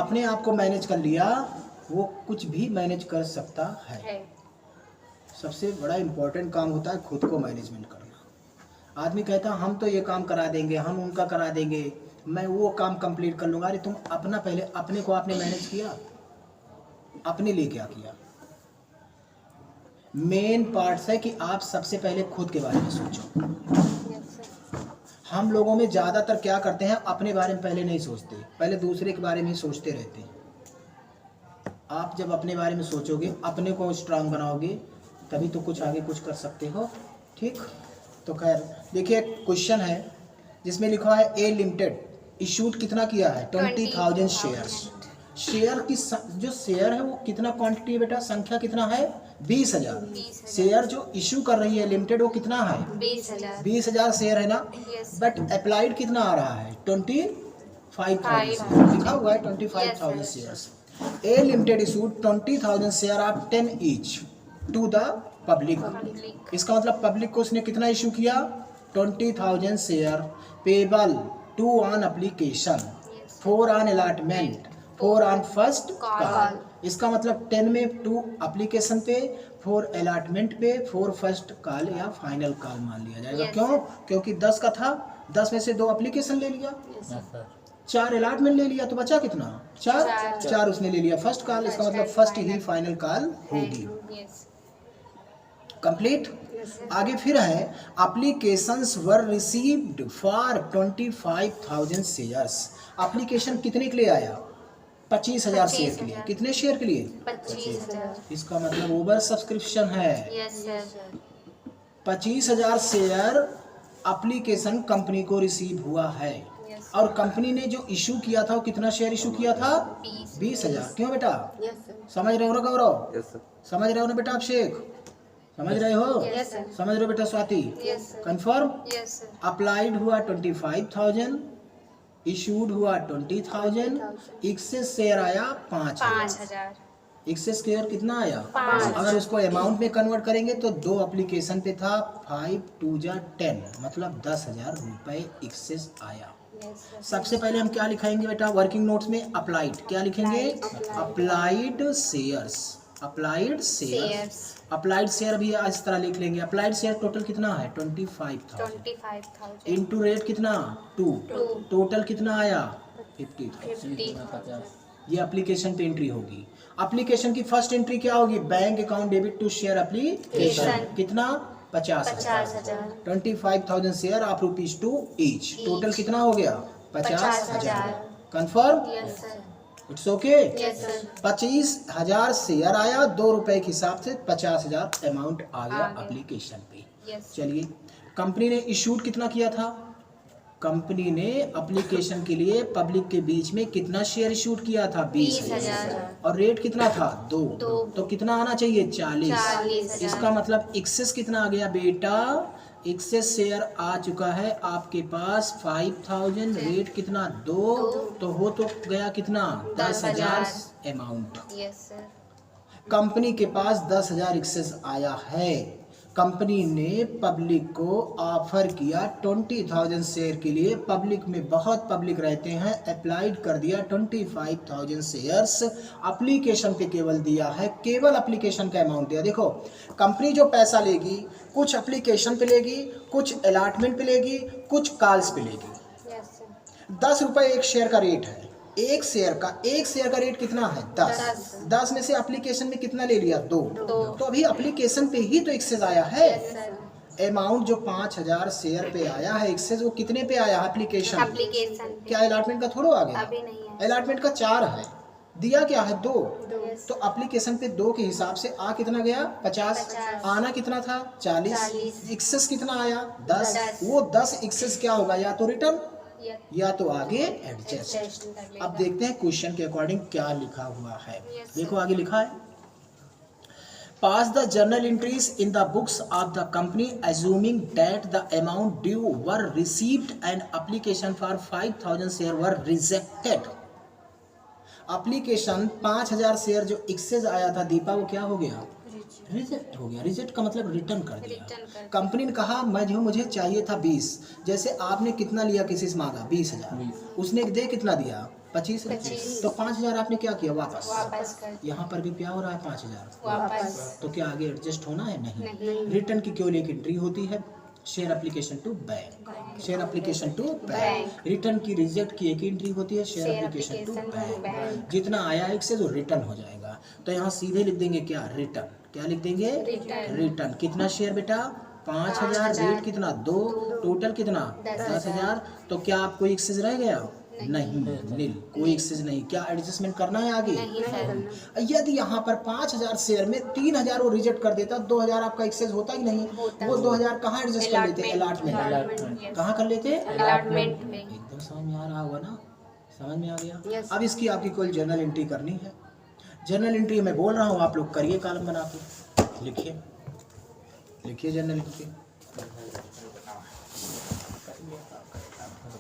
अपने आप को मैनेज कर लिया, वो कुछ भी मैनेज कर सकता है। सबसे बड़ा इम्पोर्टेंट काम होता है खुद को मैनेजमेंट करना। आदमी कहता हम तो ये काम करा देंगे, हम उनका करा देंगे, मैं वो काम कंप्लीट कर लूँगा। अरे तुम अपना पहले अपने को आपने मैनेज किया? अपने लिए क्या किया? मेन पार्ट है कि आप सबसे पहले खुद के बारे में सोचो। हम लोगों में ज़्यादातर क्या करते हैं, अपने बारे में पहले नहीं सोचते, पहले दूसरे के बारे में सोचते रहते हैं। आप जब अपने बारे में सोचोगे, अपने को स्ट्रांग बनाओगे, तभी तो कुछ आगे कुछ कर सकते हो। ठीक, तो खैर देखिए क्वेश्चन है जिसमें लिखा है ए लिमिटेड इशूड कितना किया है? 20,000 शेयर्स। शेयर की जो शेयर है वो कितना क्वांटिटी है बेटा? संख्या कितना है? 20,000। शेयर जो इशू कर रही है लिमिटेड वो कितना है? 20,000 शेयर है ना। बट अप्लाइड कितना आ रहा है? 25,000 लिखा हुआ है, 25,000 shares. A limited issued 20,000 share of 10 each to the public. इसका मतलब पब्लिक को उसने कितना इशू किया? 20,000 share payable to on application, 4 on allotment, 4 on first call. इसका मतलब 10 में 2 एप्लीकेशन पे, 4 अलॉटमेंट पे, 4 फर्स्ट कॉल या फाइनल कॉल मान लिया जाएगा। क्यों? क्योंकि 10 का था, 10 में से 2 एप्लीकेशन ले लिया, 4 अलॉटमेंट ले लिया, तो बचा कितना? 4 उसने ले लिया फर्स्ट कॉल। इसका मतलब फर्स्ट ही फाइनल कॉल होगी। कंप्लीट। आगे फिर है applications were received for 25,000 shares. Application कितने के लिए आया? 25,000 शेयर के लिए। कितने शेयर के लिए? 25,000। इसका मतलब ओवर सब्सक्रिप्शन है। 25,000 शेयर एप्लीकेशन कंपनी को रिसीव हुआ है। और कंपनी ने जो इशू किया था वो कितना शेयर इशू किया था? 20,000। क्यों बेटा? समझ रहे हो ना गौरव? समझ रहे हो ना बेटा अभिषेक? समझ रहे हो? समझ रहे हो बेटा स्वाति? कंफर्म। अप्लाइड हुआ 25,000, इशूड हुआ 20,000, एक्सेस शेयर आया 5,000। एक्सेस शेयर कितना आया? 5। अगर उसको अमाउंट में कन्वर्ट करेंगे तो 2 एप्लीकेशन पे था, 5 2 जा 10, मतलब 10,000 रुपए एक्सेस आया। सबसे पहले हम क्या लिखाएंगे बेटा वर्किंग नोट्स में? अप्लाइड। क्या लिखेंगे? Applied shares. Applied shares. Applied share भी इस तरह लिख लेंगे। अप्लाइड शेयर टोटल कितना है? 25,000 इनटू रेट कितना? 2। टोटल कितना आया? 50,000। ये एप्लीकेशन पे एंट्री होगी। एप्लीकेशन की फर्स्ट एंट्री क्या होगी? Bank account debit to share application. कितना? 50,000। 25,000 शेयर ऑफ ₹2 ईच। टोटल कितना हो गया? 50,000। कंफर्म? It's okay. 25,000 शेयर आया, 2 रुपए के हिसाब से 50,000 अमाउंट आ गया एप्लीकेशन पे। चलिए कंपनी ने इशूड कितना किया था? कंपनी ने एप्लीकेशन के लिए पब्लिक के बीच में कितना शेयर इशूड किया था? 20,000। और रेट कितना था? 2। तो कितना आना चाहिए? 40। इसका मतलब एक्सेस कितना आ गया बेटा? एक्सेस शेयर आ चुका है आपके पास 5,000, रेट कितना? 2। तो हो तो गया कितना? 10,000 अमाउंट। कंपनी के पास 10,000 एक्सेस आया है। कंपनी ने पब्लिक को ऑफर किया 20,000 शेयर के लिए। पब्लिक में बहुत पब्लिक रहते हैं, अप्लाइड कर दिया 25,000 शेयर्स। एप्लीकेशन पे केवल दिया है, केवल एप्लीकेशन का अमाउंट दिया। देखो कंपनी जो पैसा लेगी कुछ एप्लीकेशन पे लेगी, कुछ अलॉटमेंट पे लेगी, कुछ कॉल्स पे लेगी। 10 रुपए एक शेयर का रेट है। एक शेयर का रेट कितना है? 10। 10 में से एप्लीकेशन में कितना ले लिया? 2। तो अभी एप्लीकेशन पे ही तो एक्सेस आया है। अमाउंट जो 5,000 शेयर पे आया है एक्सेस, वो कितने पे आया? एप्लीकेशन। क्या अलॉटमेंट का थोड़ा आ गया? अलॉटमेंट का 4 है, दिया क्या है? 2। तो एप्लीकेशन पे 2 के हिसाब से आ कितना गया? 50। आना कितना था? 40। एक्सेस कितना आया? 10। वो 10 एक्सेस क्या होगा? या तो रिटर्न या तो आगे एडजस्ट। अब देखते हैं क्वेश्चन के अकॉर्डिंग क्या लिखा हुआ है। देखो आगे लिखा है pass the journal entries in the books of the company assuming that the amount due were received and application for 5,000 share were rejected. Application 5,000 share जो एक्सेस आया था दीपा, वो क्या हो गया? रिजेक्ट हो गया। रिजेक्ट का मतलब रिटर्न कर दिया। कंपनी ने कहा मुझे चाहिए था 20। जैसे आपने कितना लिया, किसी से मांगा 20,000, उसने दे कितना दिया? 25 25। तो 5000 आपने क्या किया वापस वापस कर यहाँ पर भी क्या हो रहा है 5000 वापस तो क्या आगे एडजस्ट होना है नहीं नहीं रिटर्न की केवल एक एंट्री होती है share application to bank share application to bank return की रिजेक्ट की एक एंट्री होती है share share application to application bank bank जितना आया एक से जो रिटर्न हो जाएगा तो यहाँ सीधे लिख देंगे क्या रिटर्न क्या लिख देंगे रिटर्न रिटर्न कितना शेयर बेटा 5000 5000 रेट कितना 2 टोटल कितना 10,000 तो क्या आपको एक्सेस रह गया नहीं नील कोई एक्सेस नहीं क्या एडजस्टमेंट करना है आगे नहीं सर यदि यहाँ पर 5000 शेयर में 3000 वो रिजेक्ट कर देता 2000 आपका एक्सेस होता ही नहीं होता वो 2000 कहाँ एडजस्ट कर लेते अलॉटमेंट अलॉटमेंट कहाँ कर लेते अलॉटमेंट में एकदम समझ में आ रहा होगा ना समझ में आ गया Yes. अब इसकी आपकी कोई जर्नल एंट्री करनी है जर्नल एंट्री मैं बोल रहा हूँ आप लोग करिए कॉलम बना के लिखिए लिखिए जर्नल एंट्री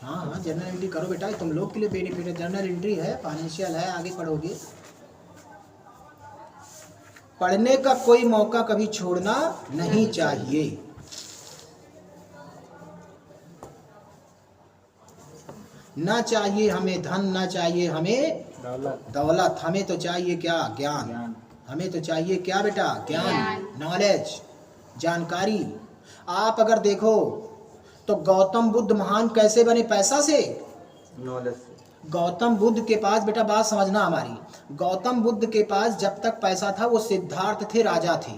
हाँ हाँ जर्नल एंट्री करो बेटा तुम लोग के लिए बेनिफिट है जर्नल एंट्री है फाइनेंशियल है आगे पढ़ोगे पढ़ने का कोई मौका कभी छोड़ना नहीं चाहिए ना चाहिए हमें धन ना चाहिए हमें दौलत हमें तो चाहिए क्या ज्ञान हमें तो चाहिए क्या बेटा ज्ञान नॉलेज जानकारी आप अगर देखो तो गौतम बुद्ध महान कैसे बने पैसा से गौतम बुद्ध के पास बेटा बात समझना हमारी गौतम बुद्ध के पास जब तक पैसा था वो सिद्धार्थ थे राजा थे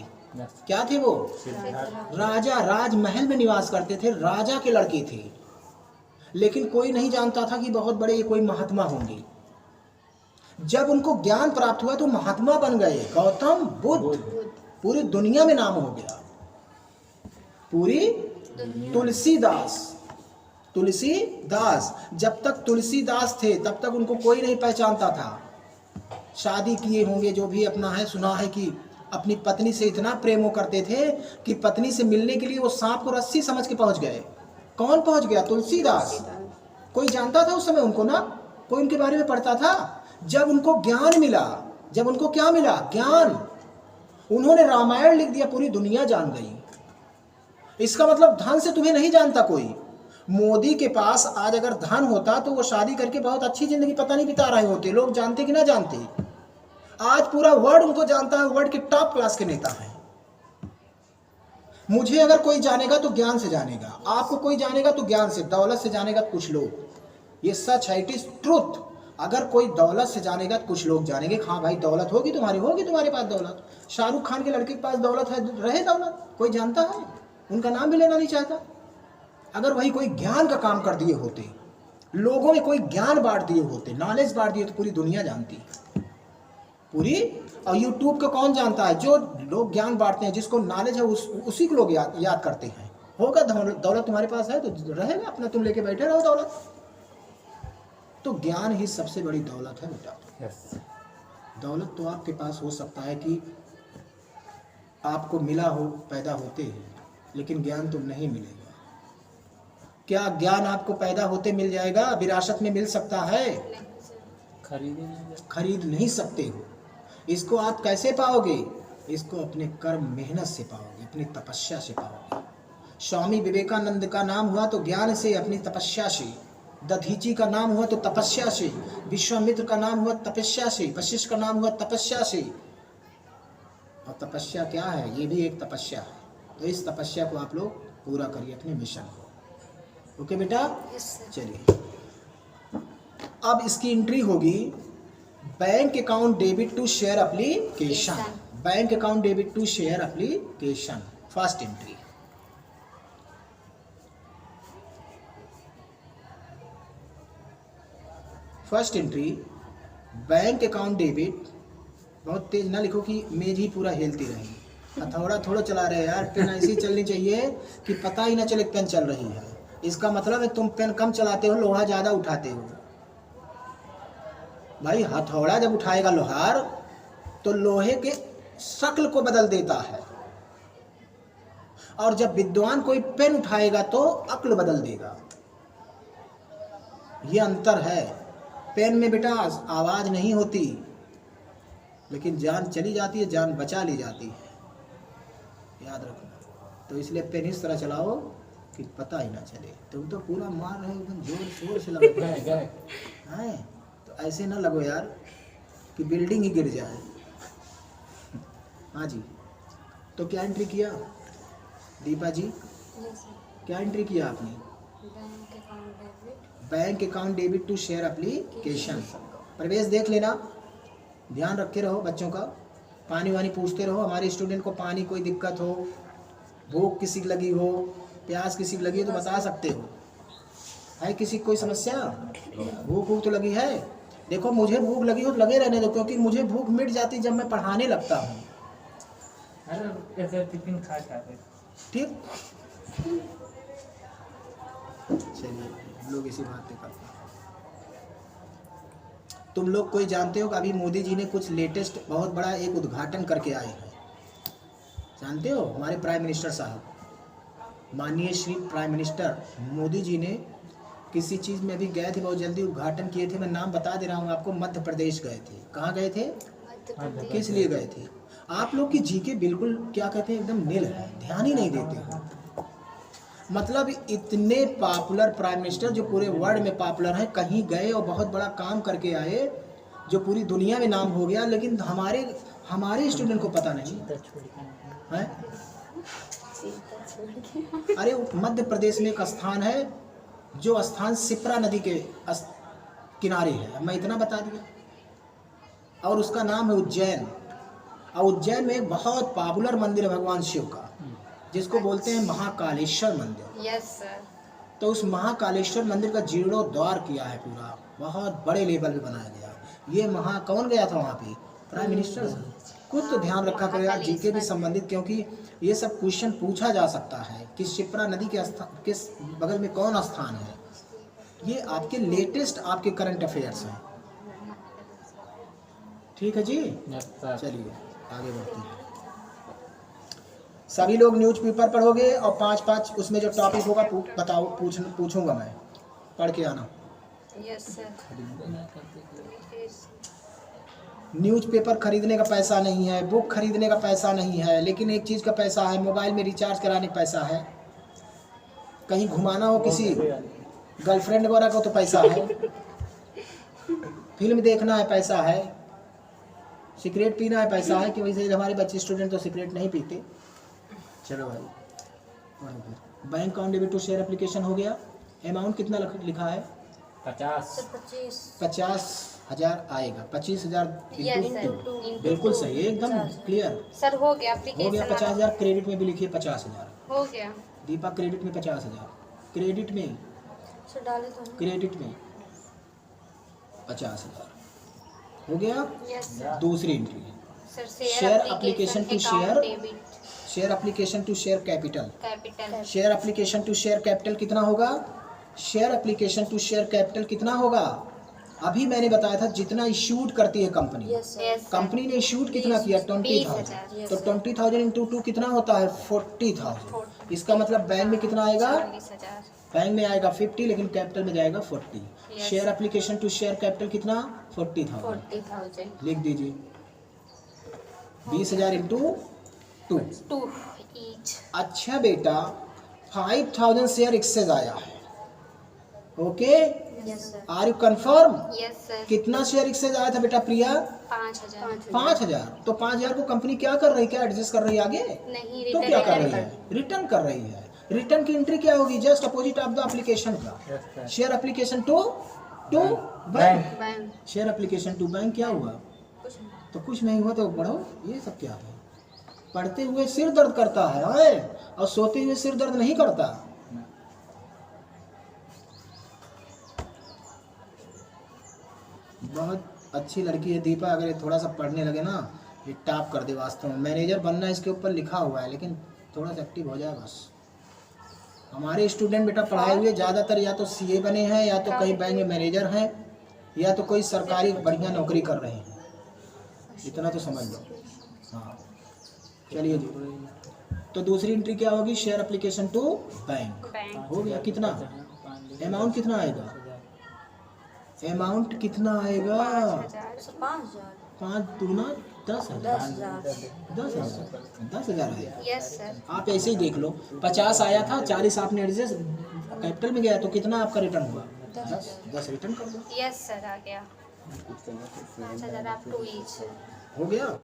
क्या थे वो राजा राजमहल में निवास करते थे राजा के लड़के थे लेकिन कोई नहीं जानता था कि बहुत बड़े ये कोई महात्मा होंगे जब उनको ज्ञान प्राप्त हुआ तो महात्मा बन गए गौतम बुद्ध पूरी दुनिया में नाम हो गया पूरी तुलसीदास जब तक तुलसीदास थे तब तक उनको कोई नहीं पहचानता था शादी किए होंगे जो भी अपना है सुना है कि अपनी पत्नी से इतना प्रेम करते थे कि पत्नी से मिलने के लिए वो सांप को रस्सी समझ के पहुंच गए कौन पहुंच गया तुलसीदास कोई जानता था उस समय उनको ना कोई उनके बारे में पढ़ता था जब उनको ज्ञान मिला जब उनको क्या मिला ज्ञान उन्होंने रामायण लिख दिया पूरी दुनिया जान गई इसका मतलब धन से तुम्हें नहीं जानता कोई मोदी के पास आज अगर धन होता तो वो शादी करके बहुत अच्छी जिंदगी पता नहीं बिता रहे होते लोग जानते कि ना जानते आज पूरा वर्ल्ड उनको जानता है वर्ल्ड के टॉप क्लास के नेता हैं मुझे अगर कोई जानेगा तो ज्ञान से जानेगा आपको कोई जानेगा तो ज्ञान से दौलत से जानेगा कुछ लोग ये सच है इट इज ट्रुथ अगर कोई दौलत से जानेगा तो कुछ लोग जानेंगे हाँ भाई दौलत होगी तुम्हारे पास दौलत शाहरुख खान के लड़के के पास दौलत है रहे दौलत कोई जानता है उनका नाम भी लेना नहीं चाहता अगर वही कोई ज्ञान का काम कर दिए होते लोगों में कोई ज्ञान बांट दिए होते नॉलेज बांट दिए तो पूरी दुनिया जानती पूरी और यूट्यूब को कौन जानता है जो लोग ज्ञान बांटते हैं जिसको नॉलेज है उसी को लोग याद करते हैं होगा दौलत तुम्हारे पास है तो रहेगा अपना तुम लेके बैठे रहो दौलत तो ज्ञान ही सबसे बड़ी दौलत है बेटा दौलत तो आपके पास हो सकता है कि आपको मिला हो पैदा होते ही लेकिन ज्ञान तो नहीं मिलेगा क्या ज्ञान आपको पैदा होते मिल जाएगा विरासत में मिल सकता है खरीद नहीं सकते हो इसको आप कैसे पाओगे इसको अपने कर्म मेहनत से पाओगे अपनी तपस्या से पाओगे स्वामी विवेकानंद का नाम हुआ तो ज्ञान से अपनी तपस्या से दधीची का नाम हुआ तो तपस्या से विश्वामित्र का नाम हुआ तपस्या से वशिष्ठ का नाम हुआ तपस्या से और तपस्या क्या है ये भी एक तपस्या है तो इस तपस्या को आप लोग पूरा करिए अपने मिशन को ओके बेटा चलिए अब इसकी एंट्री होगी bank account debit to share application bank account debit to share application first entry first entry bank account debit बहुत तेज ना लिखो कि मेज ही पूरा हिलती रहेगी हथौड़ा थोड़ा चला रहे यार पेन ऐसी चलनी चाहिए कि पता ही ना चले पेन चल रही है इसका मतलब है तुम पेन कम चलाते हो लोहा ज़्यादा उठाते हो भाई हथौड़ा जब उठाएगा लोहार तो लोहे के शक्ल को बदल देता है और जब विद्वान कोई पेन उठाएगा तो अक्ल बदल देगा ये अंतर है पेन में बेटा आवाज नहीं होती लेकिन जान चली जाती है जान बचा ली जाती है याद रखना तो इसलिए पेन इस तरह चलाओ कि पता ही ना चले तुम तो पूरा मार रहे हो एकदम जोर शोर से लगा है तो तो ऐसे ना लगो यार कि बिल्डिंग ही गिर जाए। हाँ जी, तो क्या एंट्री किया दीपा जी? क्या एंट्री किया आपने? Bank account debit to share application. प्रवेश देख लेना, ध्यान रखे रहो बच्चों का। पानी वानी पूछते रहो। हमारे स्टूडेंट को पानी कोई दिक्कत हो, भूख किसी की लगी हो, प्यास किसी की लगी हो तो बता सकते हो। है किसी की कोई समस्या? भूख तो लगी है? देखो मुझे भूख लगी हो तो लगे रहने दो, क्योंकि मुझे भूख मिट जाती जब मैं पढ़ाने लगता हूँ। टिफिन खा ठीक, चलिए हम लोग इसी बात पे करते हैं। तुम लोग कोई जानते हो कि अभी मोदी जी ने कुछ लेटेस्ट बहुत बड़ा एक उद्घाटन करके आए हैं? जानते हो? हमारे प्राइम मिनिस्टर साहब, माननीय श्री प्राइम मिनिस्टर मोदी जी ने किसी चीज़ में अभी गए थे, बहुत जल्दी उद्घाटन किए थे। मैं नाम बता दे रहा हूँ आपको, मध्य प्रदेश गए थे। कहाँ गए थे? किस लिए गए थे? आप लोग की जीके बिल्कुल क्या कहते हैं एकदम नील है, ध्यान ही नहीं देते हो। मतलब इतने पॉपुलर प्राइम मिनिस्टर जो पूरे वर्ल्ड में पॉपुलर हैं, कहीं गए और बहुत बड़ा काम करके आए जो पूरी दुनिया में नाम हो गया, लेकिन हमारे स्टूडेंट को पता नहीं है। अरे मध्य प्रदेश में एक स्थान है, जो स्थान शिप्रा नदी के किनारे है, मैं इतना बता दिया। और उसका नाम है उज्जैन। और उज्जैन में एक बहुत पॉपुलर मंदिर है भगवान शिव का, जिसको बोलते हैं महाकालेश्वर मंदिर। Yes sir. तो उस महाकालेश्वर मंदिर का जीर्णोद्धार किया है पूरा, बहुत बड़े लेवल पे बनाया गया। ये कौन गया था वहाँ पे? Prime minister. कुछ तो ध्यान रखा करेगा जीके भी संबंधित, क्योंकि ये सब क्वेश्चन पूछा जा सकता है कि शिप्रा नदी के किस बगल में कौन स्थान है। ये आपके लेटेस्ट आपके करंट अफेयर्स हैं। ठीक है जी, चलिए आगे बढ़ते हैं। सभी लोग न्यूज़पेपर पढ़ोगे और 5-5 उसमें जो टॉपिक होगा पूछूंगा मैं, पढ़ के आना। Yes sir. न्यूज़पेपर खरीदने का पैसा नहीं है, बुक खरीदने का पैसा नहीं है, लेकिन एक चीज़ का पैसा है, मोबाइल में रिचार्ज कराने का पैसा है। कहीं घुमाना हो किसी गर्लफ्रेंड वगैरह को तो पैसा है। फिल्म देखना है पैसा है। सिगरेट पीना है पैसा है, कि वैसे हमारे बच्चे स्टूडेंट तो सिगरेट नहीं पीते। चलो भाई, bank account debit to share application हो गया। अमाउंट कितना लिखा है? 50,000 आएगा। 25,000 बिल्कुल सही, एकदम क्लियर सर। हो गया हो गया। एप्लीकेशन। 50,000 क्रेडिट में भी लिखिए 50,000। हो गया दीपा क्रेडिट में 50,000, क्रेडिट में सर डाले तो। क्रेडिट में 50,000 हो गया। Yes sir. दूसरी entry sir share application to share debit share application to share capital. Capital. Share application to share capital कितना होगा? Share application to share capital कितना होगा? अभी मैंने बताया था जितना इशूड करती है कंपनी। यस कंपनी ने इशूड कितना किया? 20,000। तो 20,000 इंटू 2 कितना होता है? 40,000। इसका मतलब बैंक में कितना आएगा? 40,000। बैंक में आएगा 50, लेकिन कैपिटल में जाएगा 40। Share application to share capital कितना? 40,000। 40,000 लिख दीजिए। 20,000 इंटू 2 ईच। अच्छा बेटा, 5,000 शेयर एक्सेस आया है। Okay, yes sir. Are you confirm? Yes sir. कितना शेयर एक्सेस आया था बेटा प्रिया? 5,000। 5,000। तो 5,000 को कंपनी क्या कर रही है? क्या एडजस्ट कर रही है आगे? नहीं, तो क्या कर रही है? रिटर्न कर रही है। रिटर्न की एंट्री क्या होगी? Just opposite of the application का। Share application to bank. Bank. Share application to bank क्या हुआ? तो कुछ नहीं हुआ। तो बढ़ो, ये सब क्या है? पढ़ते हुए सिर दर्द करता है और सोते हुए सिर दर्द नहीं करता। बहुत अच्छी लड़की है दीपा, अगर ये थोड़ा सा पढ़ने लगे ना, ये टॉप कर दे वास्तव में। मैनेजर बनना इसके ऊपर लिखा हुआ है, लेकिन थोड़ा सा एक्टिव हो जाए बस। हमारे स्टूडेंट बेटा पढ़ाए हुए ज़्यादातर या तो सीए बने हैं, या तो कहीं बैंक में मैनेजर हैं, या तो कोई सरकारी बढ़िया नौकरी कर रहे हैं। इतना तो समझ लो। हाँ, चलिए जी। तो दूसरी एंट्री क्या होगी? Share application to bank. हो गया। कितना अमाउंट कितना आएगा? अमाउंट कितना आएगा? 5 दूना 10,000। 10,000 आएगा। Yes sir. आप ऐसे ही देख लो, 50 आया था, 40 आपने एडजस्ट कैपिटल में गया, तो कितना आपका रिटर्न हुआ? 10 रिटर्न कर दो। Yes sir. आ गया। 5,000 आप 2 each. हो गया।